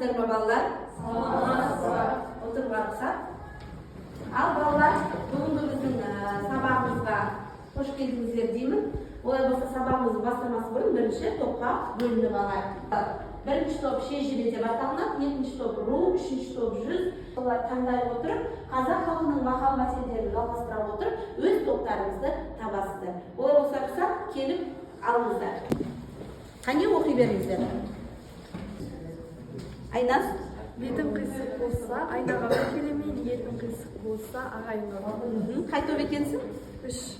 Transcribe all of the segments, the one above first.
Саламатсыздар ма балалар? Отыруға рұқсат. Ал балалар, бүгінгі біздің сабағымызға қош келдіңіздер деймін. Олай болса сабағымызды бастамас бұрын бірінші топқа бөлініп алайық. Бірінші топ шежіре деп аталынады, екінші топ ру, үшінші топ жүз. Олар таңдай отырып, қазақ халқының мақал мәтелдерін жалғастыра отырып, өз топтарыңызды табасыздар. Олай болса рұқсат, келіп алыңыздар. Қане оқи беріңіздер. Айназ? Бетім қисық болса, айнаға келемейді, етім қисық болса, ағайынға. Қай топ екенсің? 3.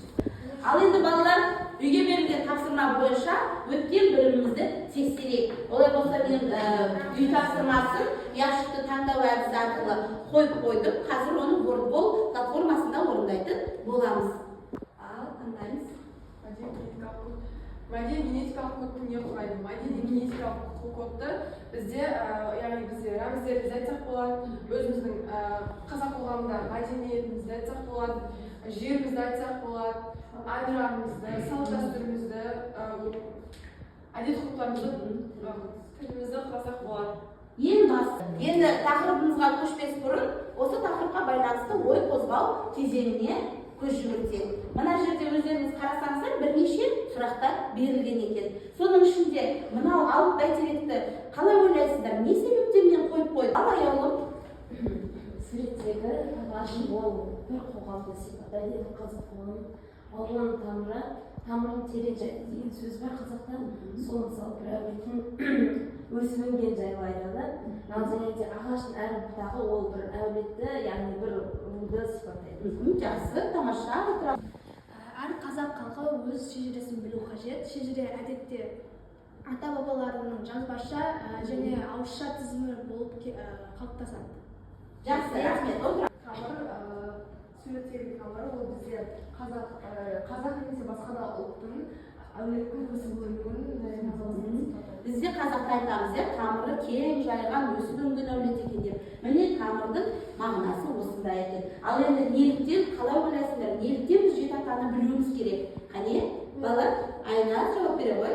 Ал енді балалар, үйге берілген тапсырма бойынша өткен білімімізді тексерейік. Олай болса мен үй тапсырмасын яшықты таңдау әдісі арқылы қойып қойдым. Қазір оны вордбол платформасында орындайтын боламыз. Ал таңдаймыз. Мәдени-генетикалық кодты не құрайды? Мәдени-генетикалық кодты бізде, яғни бізде рәміздерді айтсақ болады, өзіміздің қазақ қоғамында мәдениетімізді айтсақ болады, жерімізді айтсақ болады, әнұранымызды, салт дәстүрімізді, әдет-ғұрыптарымызды, тілімізді құрасақ болады. Ең басты. Енді тақырыбымызға көшпес бұрын, осы тақырыпқа байланысты ой қозғау кезеңіне көз жүгіртейік. Мына жерде өздеріңіз қарасаңыздар бірнеше сұрақтар берілген екен. Соның ішінде мынау алып бәйтеректі қалай ойлайсыздар? Не себептермен қойып қойды? Ал аяулым. Суреттегі ғашық болу бір қоғамды сипаттайды. Қазақ қоғамы алуан тамырын терең деген сөз бар қазақтан. Сол мысалы бір әулеттің өсіп өнген жайлы айтады. Және де ағаштың әр бұтағы ол бір әулетті, яғни бір руды сипаттайды. Жақсы, тамаша. Әр қазақ халқы өз шежіресін білу қажет. Шежіре әдетте ата-бабаларының жазбаша және ауызша тізімі болып қалыптасады. Жақсы, рахмет. Отыр. Тамыр, суреттегі тамыры ол бізде қазақ немесе басқа да ұлттың әулеттің өсіп-өнуін Бізде қазақта айтамыз, тамыры кең жайған өсіп-өнген әулет екен деп. Міне тамырдың мағынасы осындай екен. Ал енді неліктен, қалай ойлайсыңдар? Неліктен біз жеті атаны білуіміз керек? Қане, балалар, Айназ жауап бере ғой.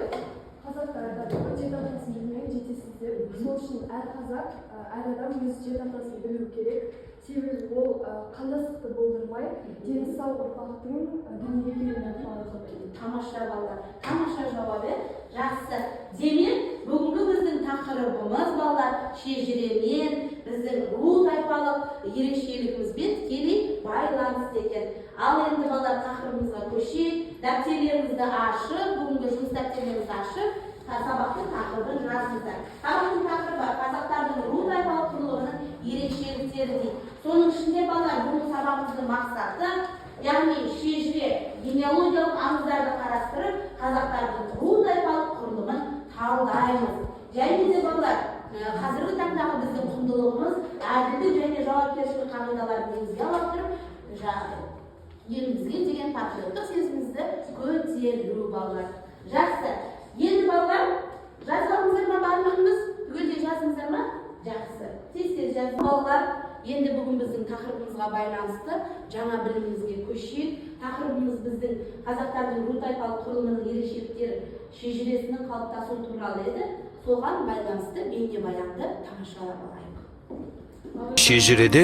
Қазақтар айтады, жеті атасын білмеу жетесіз деп. Сол үшін әр қазақ, әр адам өз жеті атасын білу керек. Себебі ол қандастықты болдырмай, дені сау ұрпақтың дүниеге келуіне ықпал етеді. Тамаша балалар, тамаша жауап. Жақсы. Демек, бүгінгі біздің тақырыбымыз балалар шежіремен, біздің ру тайпалық ерекшелігімізбен тікелей байланысты екен. Ал енді балалар тақырыбымызға көшейік. Дәптерлеріңізді ашып, бүгінгі жұмыс дәптерлеріңізді ашып, сабақтың тақырыбын жазыңыздар. Сабақтың тақырыбы қазақтардың ру тайпалық құрылымының ерекшеліктері дейді. Соның ішінде балалар бүгінгі сабағымыздың мақсаты, яғни шежіре генеалогиялық аңыздарды қарастырып, қазақтардың ру тайпалық құрылымын талдаймыз. Және де балалар, қазіргі таңдағы біздің құндылығымыз әділдік және жауапкершілік қағидаларын негізге ала отырып, елімізге деген патриоттық сезімімізді көтеру балалар. Жақсы. Енді балалар, жазғаныңыздар ма барлығыңыз? Түгелдей жазыңыздар ма? Жақсы. Тез-тез жазыңыздар балалар. Енді бүгін біздің тақырыбымызға байланысты жаңа білімімізге көшейік. Тақырыбымыз біздің қазақтардың ру тайпалық құрылымының ерекшеліктері шежіресінің қалыптасуы туралы еді. Соған байланысты бейнебаянды тамашалап алайық. Шежіреде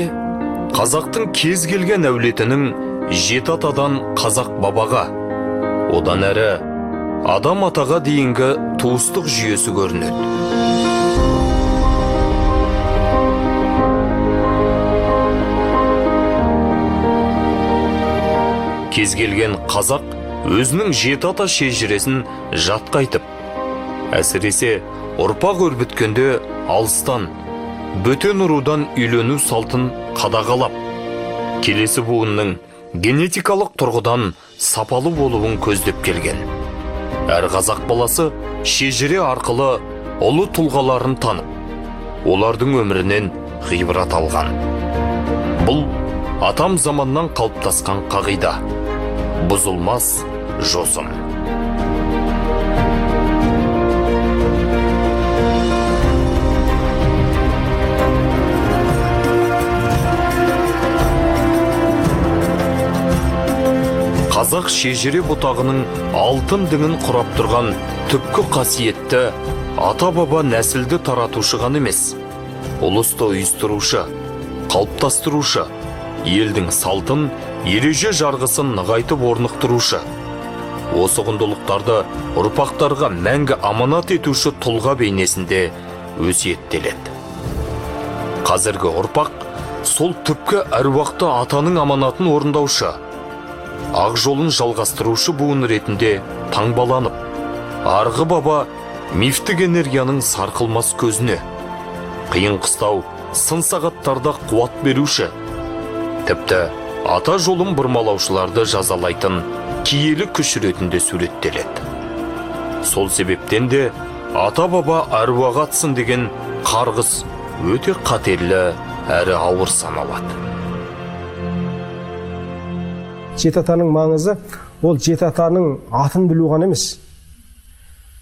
қазақтың кез келген әулетінің жеті атадан қазақ бабаға, одан әрі адам атаға дейінгі туыстық жүйесі көрінеді. Кез келген қазақ өзінің жеті ата шежіресін жатқа айтып, әсіресе ұрпақ өрбіткенде алыстан, бөтен ұрудан үйлену салтын қадағалап, келесі буынның генетикалық тұрғыдан сапалы болуын көздеп келген. Әр қазақ баласы шежіре арқылы ұлы тұлғаларын танып, олардың өмірінен ғибрат алған. Бұл атам заманнан қалыптасқан қағида, бұзылмас жосым. Қазақ шежіре бұтағының алтын діңін құрап тұрған түпкі қасиетті ата-баба нәсілді таратушы ғана емес, ұлысты ұйыстырушы, қалыптастырушы, елдің салтын, ереже жарғысын нығайтып орнықтырушы. Осы құндылықтарды ұрпақтарға мәңгі аманат етуші тұлға бейнесінде өсиеттеледі. Қазіргі ұрпақ сол түпкі әруақты атаның аманатын орындаушы, ақ жолын жалғастырушы буын ретінде таңбаланып, арғы баба мифтік энергияның сарқылмас көзіне, қиын қыстау сын сағаттарда қуат беруші, тіпті ата жолын бұрмалаушыларды жазалайтын киелі күш ретінде суреттеледі. Сол себептен де ата баба әруағы атсын деген қарғыс өте қатерлі әрі ауыр саналады. Жеті атаның маңызы ол жеті атаның атын білу ғана емес.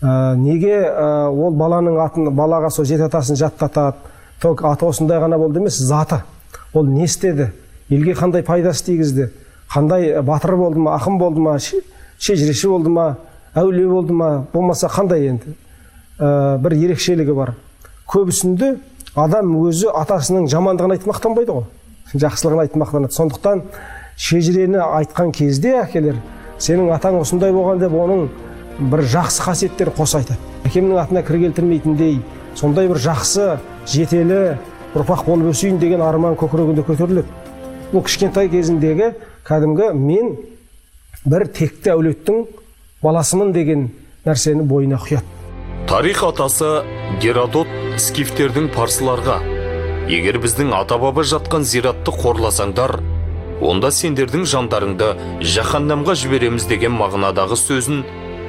Неге ол баланың атын, балаға сол жеті атасын жаттатады, ток аты осындай ғана болды емес, заты. Ол не істеді, елге қандай пайдасы тигізді, қандай батыр болды ма, ақын болды ма, шежіреші болды ма, әулие болды ма, болмаса қандай енді бір ерекшелігі бар. Көбісінде адам өзі атасының жамандығын айтып мақтанбайды ғой, жақсылығын айтып мақтанады. Сондықтан шежірені айтқан кезде әкелер, сенің атаң осындай болған деп, оның бір жақсы қасиеттер қоса айтады. Әкемнің атына кір келтірмейтіндей, сондай бір жақсы, жетелі ұрпақ болып өсейін деген арман көкірегінде көтеріледі. Бұл кішкентай кезіндегі кәдімгі мен бір текті әулеттің баласымын деген нәрсені бойына құяды. Тарих атасы Геродот скифтердің парсыларға: егер біздің ата-баба жатқан зиратты қорласаңдар, онда сендердің жандарыңды жаһаннамға жібереміз деген мағынадағы сөзін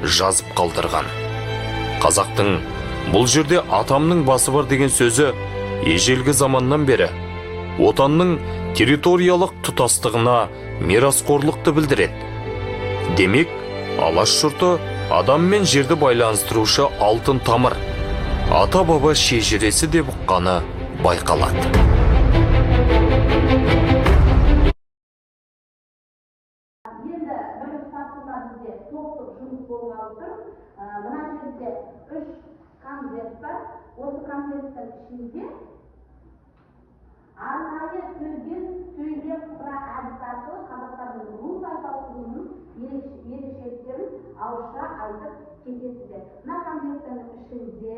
жазып қалдырған. Қазақтың бұл жерде атамның басы бар деген сөзі ежелгі заманнан бері отанның территориялық тұтастығына мирасқорлықты білдіреді. Демек, алаш жұрты адам мен жерді байланыстырушы алтын тамыр, ата-баба шежіресі деп ұққаны байқалады. Енді бірінші сатысында бізде топтық жұмыс болғалы тұр. Мына жерде 3 конверт бар. Осы конверттің ішінде арнайы сөйлем құра әдіс арқылы қазақтардың ру тайпалығының ерекшеліктерін ауызша айтып кетесіздер. Мына конверттің ішінде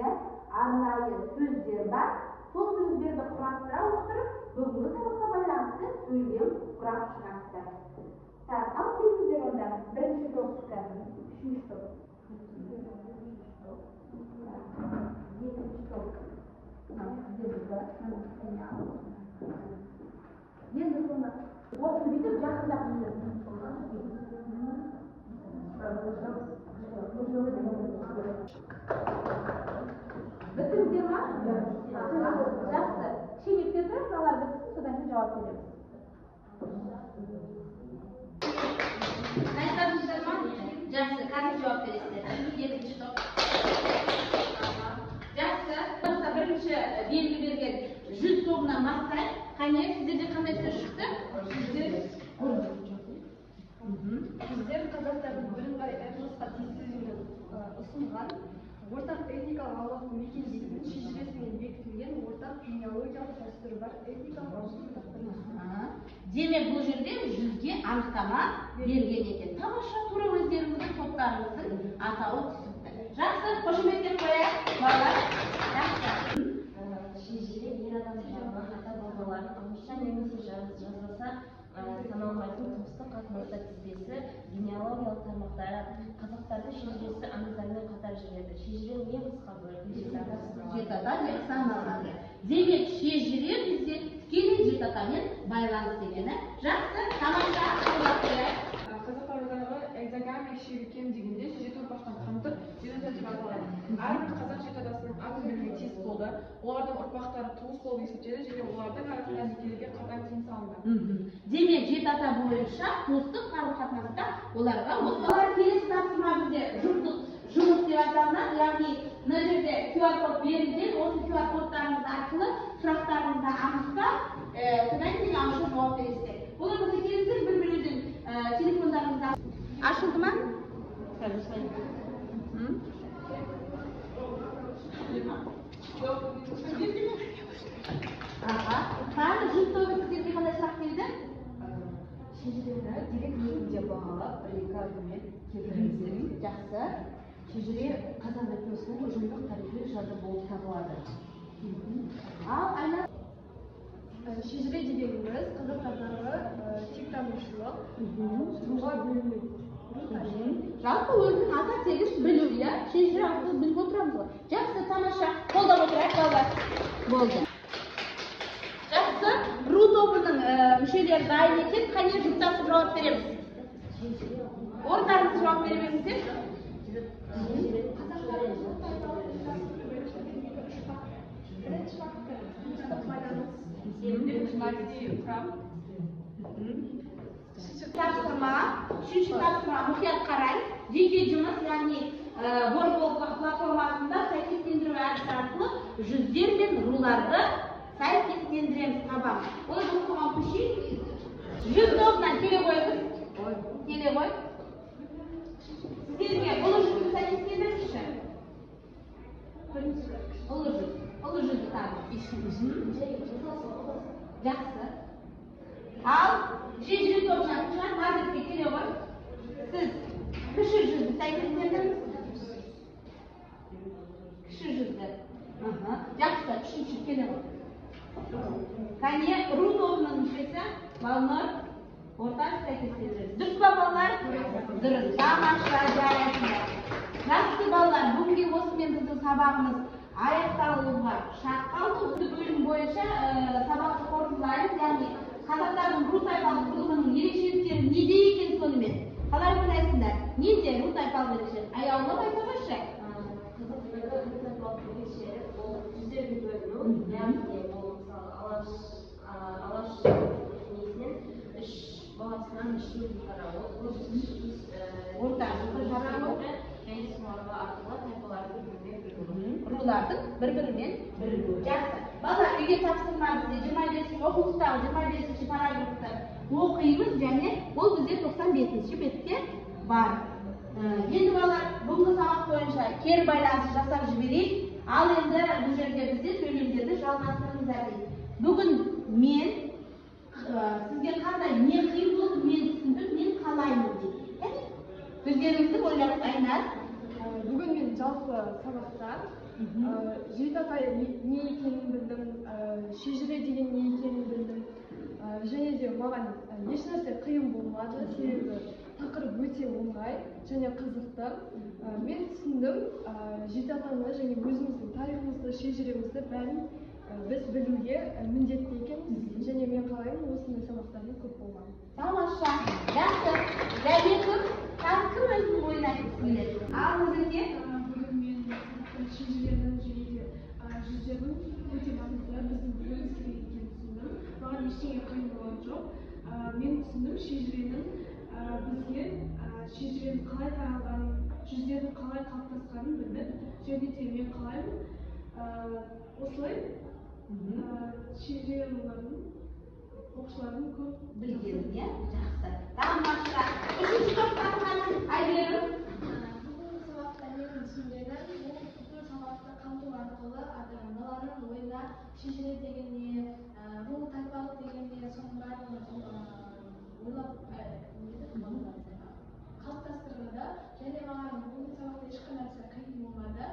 арнайы сөздер бар. Сол сөздерді құрастыра отырып, бүгінгі сабаққа байланысты сөйлем құрап шығарсыздар. Ал келіңіздер онда бірінші топтыққа, үшінші топ. Екінші топ. Енді соны осыны бүйтіп жақындап біттіңіздер ма? Жақсы. Кішкене кетіріп, балалар бітсін, содан кейін жауап береміз. Дайындадыңыздар ма? Жақсы, қазір жауап бересіздер. Екінші топ. Жақсы. Бірінші белгі берген 100 тобынан бастайық. Қане, сіздерде қандай сөз шықты? Сіздер қазақтардың бірыңғай этносқа тиесілігін ұсынған ортақ этникалық аулақты мекендейтін шежіресімен бекітілген ортақ генеалогиялық дәстүрі бар этникалық аумақтың. Демек, бұл жерде 100-ге анықтама берген екен. Тамаша, тура өздеріңіздің топтарыңыздың атауы түсіпті. Жақсы, қошеметтер қояйық, балалар. Жақсы. Шежіре ер адам жағынан ата-бабаларын ауызша немесе жазбаса саналмайтын туыстық қатынастар тізбесі, генеалогиялық тармақтары, қазақтардың шежіресі аңыздармен қатар жүреді. Шежіре не қысқа бөлінеді? Жеті ата деп саналады. Демек, шежіре бізде тікелей жеті атамен байланыс дегені. Жақсы, тамаша, қолдап қояйық. Қазақтардағы экзогамия шегі кем дегенде жеті ұрпақтан қамтып, жеті ата деп аталады. Әрбір қазақ жеті атасының аты білуге тиіс болды. Олардың ұрпақтары туыс болып есептеледі және олардың арасында некелерге қатаң тыйым салынды. Демек, жеті ата бойынша туыстық қарым-қатынаста оларға олар келесі тапсырма бізде жұмыс деп аталынады. Яғни, мына жерде QR-код берілген, осы QR-кодтарыңыз арқылы сұрақтарыңызды анықтап, содан кейін ауызша жауап бересіздер. Олар болса келіңіздер, бір-біріңіздің телефондарыңызды ашылды ма? Жоқ. Аха. Тағы жүз тобы сіздерге қандай сұрақ келді? Шежірені дерек негізінде бағалап, бір-екі аргумент келтіріңіздер. Жақсы. Шежіре қазақ этносының ұжымдық тарихи жады болып табылады. Ал Айна? Шежіре дегеніміз қазақтардағы тектанушылық, тұлға бөліну. Жалпы өзінің ата тегіс білу, иә? Шежіре арқылы біліп отырамыз ғой. Жақсы, тамаша. Қолдап отырайық, балалар. Болды. Жақсы. Ру тобының мүшелері дайын екен. Қане жұптасып жауап береміз. Орындарыңыз жауап бере беріңіздер. Тапсырма, үшінші тапсырма мұқият қарай. Жеке жұмыс, яғни World платформасында сәйкестендіру әдісі арқылы жүздер мен руларды сәйкестендіреміз табамыз. Ой, бұл соған көшейік. Жүз тобынан келе қойыңыз. Келе қой. Сіздерге ұлы жүзді сәйкестендіріңізші. Ұлы жүзді табы. Жақсы. Ал шежіре тобынан назірге келе қой. Сіз кіші жүзді сәйкестендіріңіз. Кіші жүзді. Жақсы, үшінші келе қой. Кәне, ру тобының мүшесі Балнұр орта сәйкестендіріңіз. Дұрыс па балалар? Дұрыс. Тамаша, жарайсыңдар. Жақсы балалар, бүгінгі осымен біздің сабағымыз аяқталуға шақ қалды. Бөлім бойынша сабақты қорытындылаймыз, яғни қазақтардың ру тайпалық құрылымының ерекшеліктері неде екен сонымен? Қалай ойлайсыңдар? Неде ру тайпалық ерекшелік? Аяулап айта қойшы. Қазақтарда ру тайпалық ерекшелік ол жүздердің бөліну, яғни ол мысалы алаш несінен үш баласынан үшеуін тарауы, ортаңғы тарауы және соларға арқылы тайпалардың біріне рулардың бір-бірімен бірігуі. Жақсы. Бала үйге тапсырма бізде 25-ші оқулықтағы 25-ші параграфты оқимыз және ол бізде 95-ші бетте бар. Енді балалар бүгінгі сабақ бойынша кері байланыс жасап жіберейік. Ал енді бұл жерде бізде сөйлемдерді жалғастырыңыздар дейді. Бүгін мен сізге қандай не қиын болды, мен түсіндім, мен қалаймын дейді. Өздеріңізді ойлаңыз, Айнар. Бүгін мен жалпы сабақта жетіатай не екенін білдім, шежіре деген не екенін білдім. Және де маған ешнәрсе қиын болмады, себебі тақырып өте оңай және қызықты. Мен түсіндім, жетіатаны және өзіміздің тарихымызды, шежіремізді бәрін біз білуге міндетті екенбіз. Және мен қалаймын осындай сабақтардың көп болғанын. Тамаша, жақсы. Жәбеков, тағы кім өзінің ойын айтқысы келеді? Ал өзіңе? Бүгін мен шежіренің және де жүздердің өте маңызды біздің білуіміз керек екенін түсіндім. Маған ештеңе қиын болған жоқ. Мен түсіндім шежіренің бізге шежіреның қалай таралғанын, жүздердің қалай қалыптасқанын білдім. Және де мен қалаймын осылай шежіре рулардың оқушылардың көп Білген, иә? Жақсы. Тамаша. Үшінші топтағы ханым Айгерім. Бүгінгі сабақта менің түсінгенім бұл бүкіл сабақты қамту арқылы баланың ойына шежіре деген не, ру тайпалық деген не, соның барлығын ойлап қалыптастыруда. Және маған бүгінгі сабақта ешқандай нәрсе қиын болмады.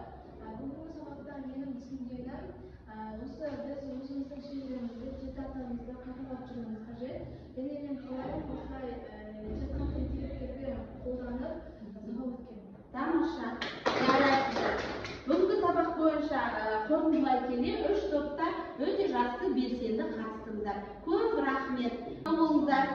Бүгінгі сабақта менің түсінгенім осы біз өзіміздің шежіремізді, жетіатамызды қайталап жүруіміз қажет. Және мен қалаймын осылай жатқан деректерді қолданып сабақ өткенмін. Тамаша. Жарайсыздар. Бүгінгі сабақ бойынша қорытындылай келе үш топта өте жақсы белсенді қатыстыңыздар. Көп рахмет. Болыңыздар.